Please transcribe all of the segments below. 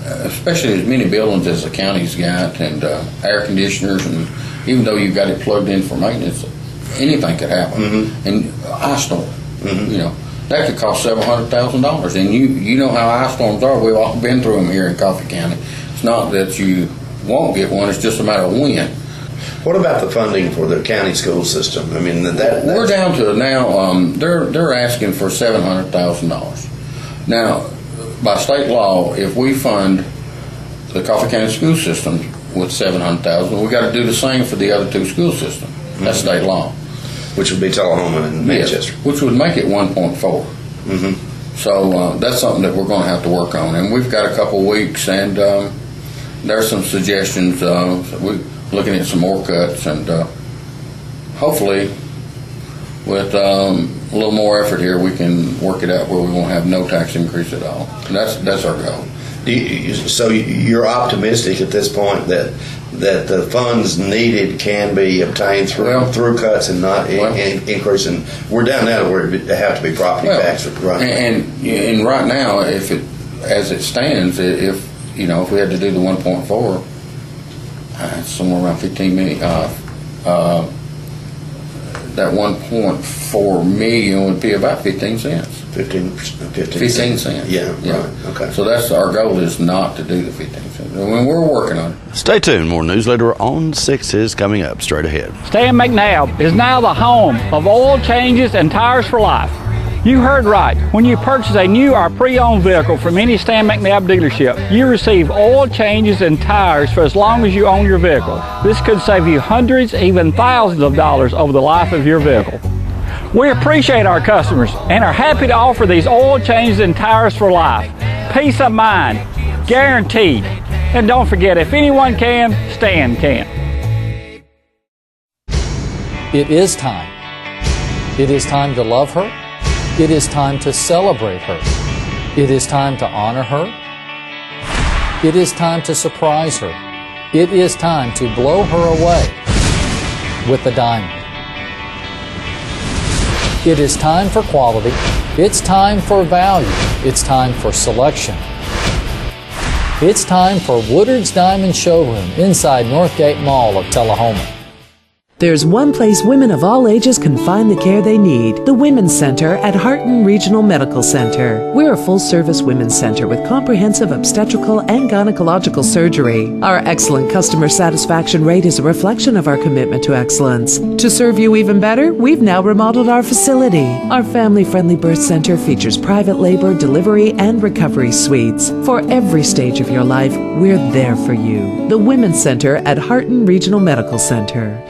especially as many buildings as the county's got, and air conditioners, and even though you've got it plugged in for maintenance, anything could happen. Mm-hmm. And ice storm, that could cost $700,000. And you know how ice storms are. We've all been through them here in Coffee County. It's not that you won't get one; it's just a matter of when. What about the funding for the county school system? I mean, we're down to now. They're asking for $700,000. Now, by state law, if we fund the Coffee County school system with $700,000, we got to do the same for the other two school systems. That's state law. Which would be Tullahoma and Manchester. Yes, which would make it 1.4. Mm-hmm. So that's something that we're going to have to work on, and we've got a couple weeks, and there's some suggestions. We're looking at some more cuts, and hopefully, with a little more effort here, we can work it out where we won't have no tax increase at all. And that's our goal. So you're optimistic at this point that the funds needed can be obtained through cuts and not increasing. We're down now to where it have to be property tax, right? And right now, as it stands, if we had to do the 1.4, it's somewhere around 15 million. That 1.4 million would be about 15 cents. 15 cents. Yeah. Right. Okay. So that's our goal, is not to do the 15 cents. I mean, we're working on it. Stay tuned. More NewsLeader on 6 is coming up straight ahead. Stan McNabb is now the home of oil changes and tires for life. You heard right. When you purchase a new or pre-owned vehicle from any Stan McNabb dealership, you receive oil changes and tires for as long as you own your vehicle. This could save you hundreds, even thousands of dollars over the life of your vehicle. We appreciate our customers and are happy to offer these oil changes and tires for life. Peace of mind, guaranteed. And don't forget, if anyone can, Stan can. It is time. It is time to love her. It is time to celebrate her. It is time to honor her. It is time to surprise her. It is time to blow her away with a diamond. It is time for quality. It's time for value. It's time for selection. It's time for Woodard's Diamond Showroom inside Northgate Mall of Tullahoma. There's one place women of all ages can find the care they need. The Women's Center at Harton Regional Medical Center. We're a full-service women's center with comprehensive obstetrical and gynecological surgery. Our excellent customer satisfaction rate is a reflection of our commitment to excellence. To serve you even better, we've now remodeled our facility. Our family-friendly birth center features private labor, delivery, and recovery suites. For every stage of your life, we're there for you. The Women's Center at Harton Regional Medical Center.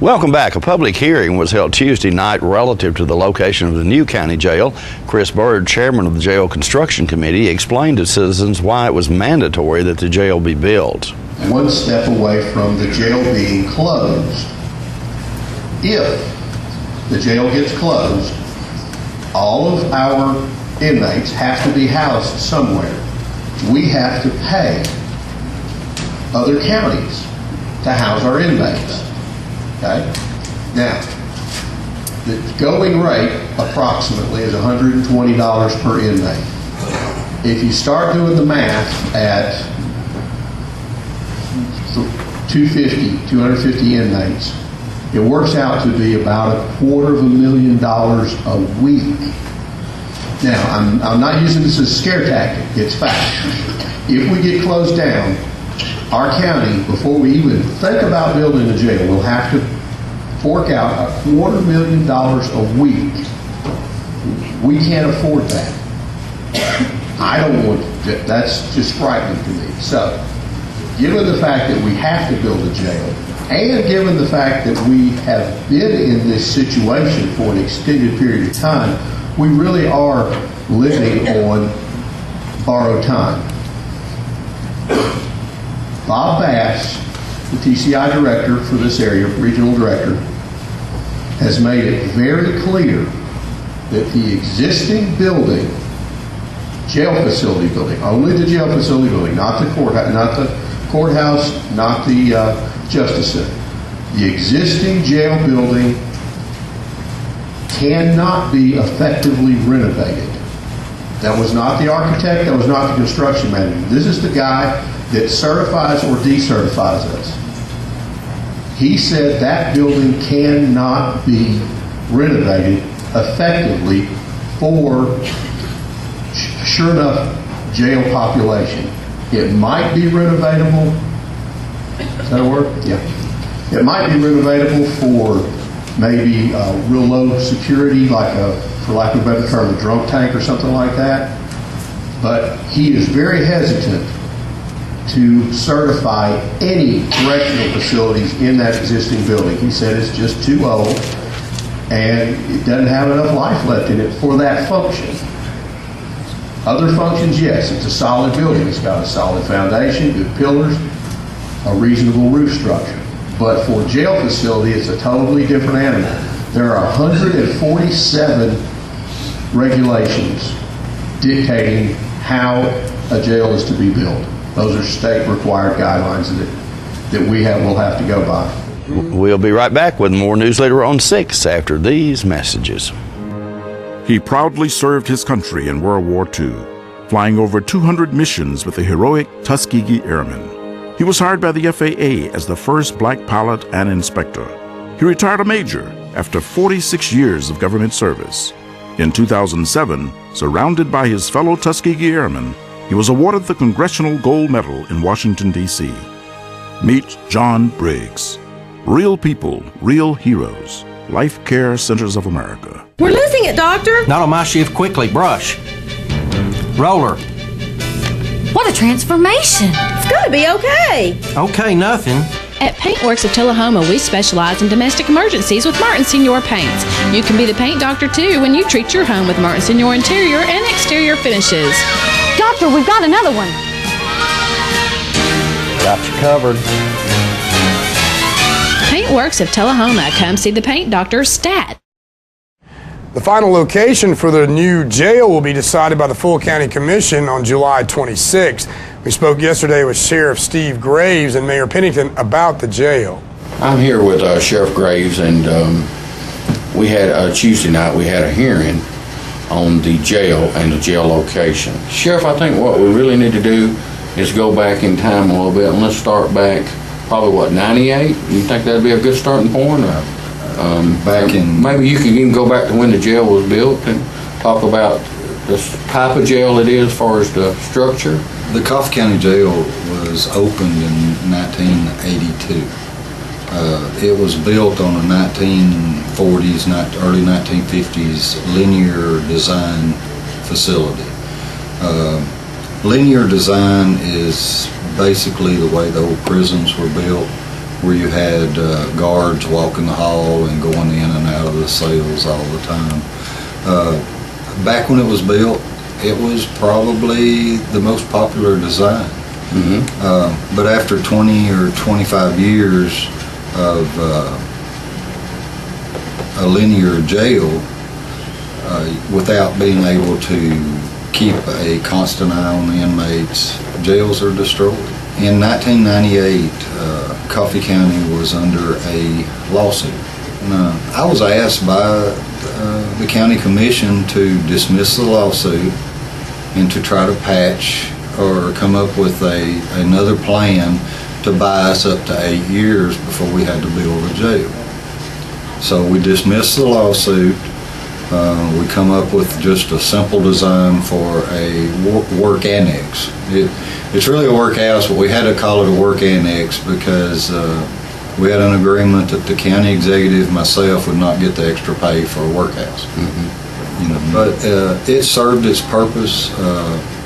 Welcome back. A public hearing was held Tuesday night relative to the location of the new county jail. Chris Bird, chairman of the Jail Construction Committee, explained to citizens why it was mandatory that the jail be built. One step away from the jail being closed. If the jail gets closed, all of our inmates have to be housed somewhere. We have to pay other counties to house our inmates. Okay? Now, the going rate approximately is $120 per inmate. If you start doing the math at 250 inmates, it works out to be about $250,000 a week. Now, I'm not using this as a scare tactic. It's fact. If we get closed down, our county, before we even think about building a jail, will have to fork out $250,000 a week. We can't afford that. I don't want to. That's just frightening to me. So, given the fact that we have to build a jail, and given the fact that we have been in this situation for an extended period of time, we really are living on borrowed time. Bob Bass, the TCI director for this area, regional director, has made it very clear that the existing building, jail facility building, only the jail facility building, not the courthouse, not the Justice Center. The existing jail building cannot be effectively renovated. That was not the architect, that was not the construction manager. This is the guy that certifies or decertifies us. He said that building cannot be renovated effectively for, sure enough, jail population. It might be renovatable. Is that a word? Yeah. It might be renovatable for maybe real low security, like for lack of a better term, a drunk tank or something like that. But he is very hesitant to certify any correctional facilities in that existing building. He said it's just too old and it doesn't have enough life left in it for that function. Other functions, yes, it's a solid building. It's got a solid foundation, good pillars, a reasonable roof structure. But for jail facility, it's a totally different animal. There are 147 regulations dictating how a jail is to be built. Those are state required guidelines that we will have to go by. We'll be right back with more NewsLeader on 6 after these messages. He proudly served his country in World War II, flying over 200 missions with the heroic Tuskegee Airmen. He was hired by the FAA as the first black pilot and inspector. He retired a major after 46 years of government service. In 2007, surrounded by his fellow Tuskegee Airmen, he was awarded the Congressional Gold Medal in Washington, D.C. Meet John Briggs. Real people, real heroes. Life Care Centers of America. We're losing it, Doctor. Not on my shift. Quickly, brush. Roller. What a transformation. It's gonna be okay. Okay, nothing. At Paintworks of Tullahoma, we specialize in domestic emergencies with Martin Senior Paints. You can be the paint doctor, too, when you treat your home with Martin Senior interior and exterior finishes. Doctor, we've got another one. Got you covered. Paintworks of Tullahoma. Come see the paint doctor, Stat. The final location for the new jail will be decided by the full county commission on July 26th. We spoke yesterday with Sheriff Steve Graves and Mayor Pennington about the jail. I'm here with Sheriff Graves, and we had Tuesday night we had a hearing on the jail and the jail location. Sheriff, I think what we really need to do is go back in time a little bit, and let's start back probably 98? You think that'd be a good starting point? Maybe you can even go back to when the jail was built and talk about the type of jail it is as far as the structure. The Coffee County Jail was opened in 1982. It was built on a 1940s, early 1950s linear design facility. Linear design is basically the way the old prisons were built, where you had guards walking the hall and going in and out of the cells all the time. Back when it was built, it was probably the most popular design. But after 20 or 25 years of a linear jail, without being able to keep a constant eye on the inmates, jails are destroyed. In 1998, Coffee County was under a lawsuit. I was asked by the county commission to dismiss the lawsuit and to try to patch or come up with another plan to buy us up to 8 years before we had to build a jail. So we dismissed the lawsuit. We come up with just a simple design for a work annex. It's really a workhouse, but we had to call it a work annex because we had an agreement that the county executive, myself, would not get the extra pay for a workhouse. But it served its purpose.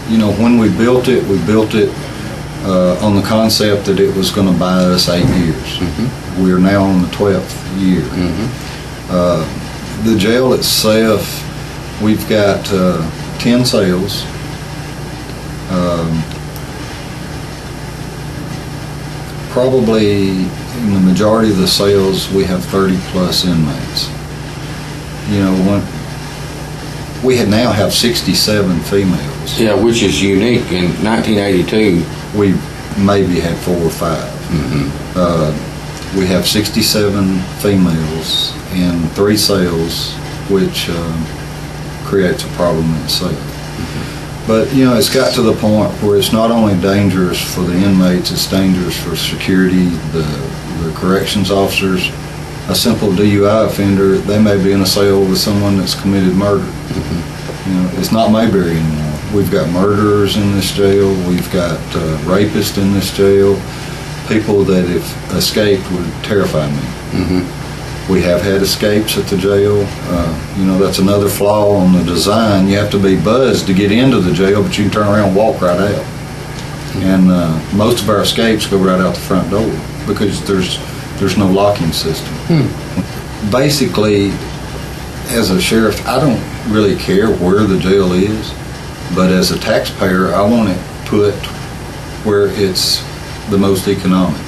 When we built it on the concept that it was going to buy us 8 years. We are now on the 12th year. The jail itself, we've got 10 cells. Probably in the majority of the cells, we have 30 plus inmates. We now have 67 females. Yeah, which is unique. In 1982, we maybe had 4 or 5. We have 67 females in 3 cells, which creates a problem in itself. But, you know, it's got to the point where it's not only dangerous for the inmates, it's dangerous for security, the corrections officers. A simple DUI offender, they may be in a cell with someone that's committed murder. You know, it's not Mayberry anymore. We've got murderers in this jail. We've got rapists in this jail. People that, if escaped, would terrify me. We have had escapes at the jail. You know, that's another flaw on the design. You have to be buzzed to get into the jail, but you can turn around and walk right out. And most of our escapes go right out the front door because there's no locking system. Basically, as a sheriff, I don't really care where the jail is, but as a taxpayer, I want it put where it's the most economic.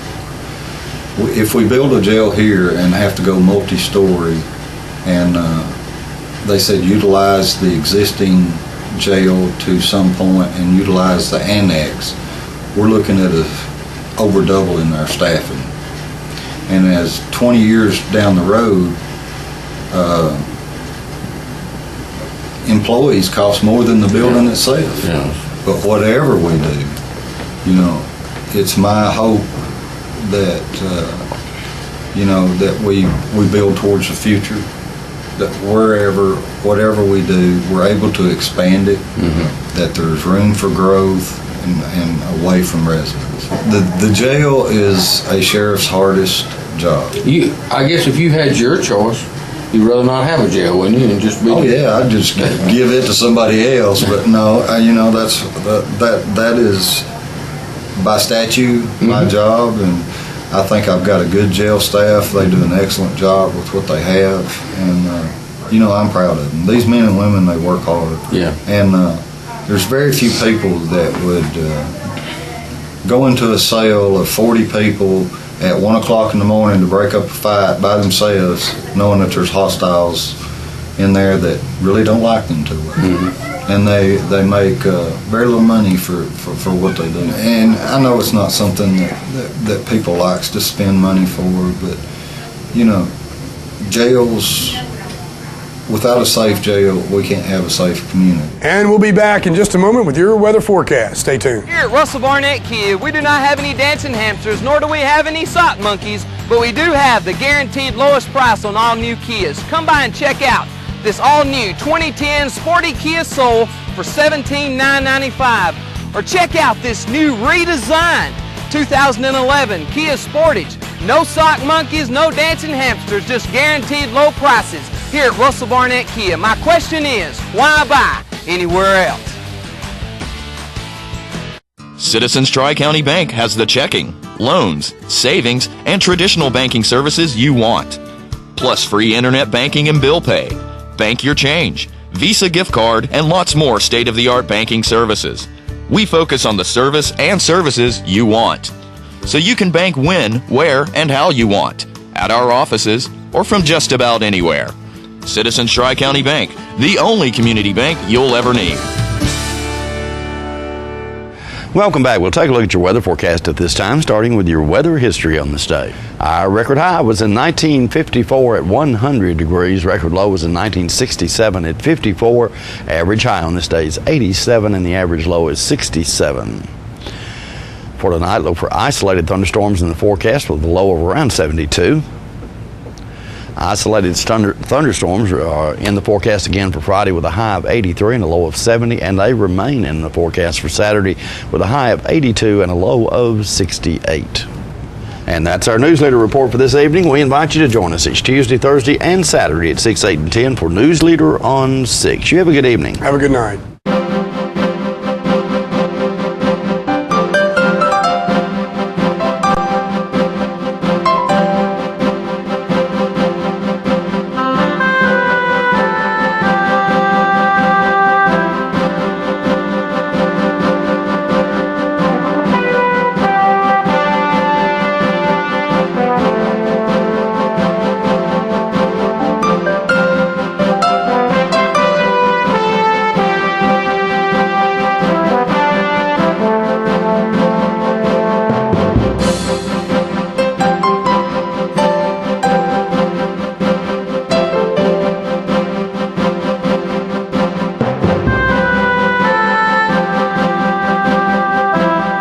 If we build a jail here and have to go multi-story, and they said utilize the existing jail to some point and utilize the annex, we're looking at over doubling our staffing. And as 20 years down the road, employees cost more than the building itself. But whatever we do, you know, it's my hope that you know, that we build towards the future, that whatever we do, we're able to expand it, that there's room for growth and away from residents. The jail is a sheriff's hardest job. I guess if you had your choice, you'd rather not have a jail, wouldn't you? And just be. Oh yeah, I'd just give it to somebody else. But no, you know, that is by statute my job, and I think I've got a good jail staff. They do an excellent job with what they have, and you know, I'm proud of them. These men and women, they work hard. Yeah. And there's very few people that would go into a cell of 40 people at 1 o'clock in the morning to break up a fight by themselves, knowing that there's hostiles in there that really don't like them too well. And they make very little money for what they do. And I know it's not something that people likes to spend money for, but you know, jails, without a safe jail, we can't have a safe community. And we'll be back in just a moment with your weather forecast. Stay tuned. Here at Russell Barnett Kia, we do not have any dancing hamsters, nor do we have any sock monkeys, but we do have the guaranteed lowest price on all new Kias. Come by and check out this all-new 2010 Sporty Kia Soul for $17,995. Or check out this new redesigned 2011 Kia Sportage. No sock monkeys, no dancing hamsters, just guaranteed low prices here at Russell Barnett Kia. My question is, why buy anywhere else? Citizens Tri-County Bank has the checking, loans, savings, and traditional banking services you want. Plus free internet banking and bill pay, bank your change, Visa gift card, and lots more state-of-the-art banking services. We focus on the service and services you want, so you can bank when, where, and how you want, at our offices or from just about anywhere. Citizens Tri-County Bank, the only community bank you'll ever need. Welcome back. We'll take a look at your weather forecast at this time, starting with your weather history on this day. Our record high was in 1954 at 100 degrees. Record low was in 1967 at 54. Average high on this day is 87, and the average low is 67. For tonight, look for isolated thunderstorms in the forecast with a low of around 72. Isolated thunderstorms are in the forecast again for Friday with a high of 83 and a low of 70, and they remain in the forecast for Saturday with a high of 82 and a low of 68. And that's our NewsLeader report for this evening. We invite you to join us each Tuesday, Thursday, and Saturday at 6, 8, and 10 for NewsLeader on 6. You have a good evening. Have a good night.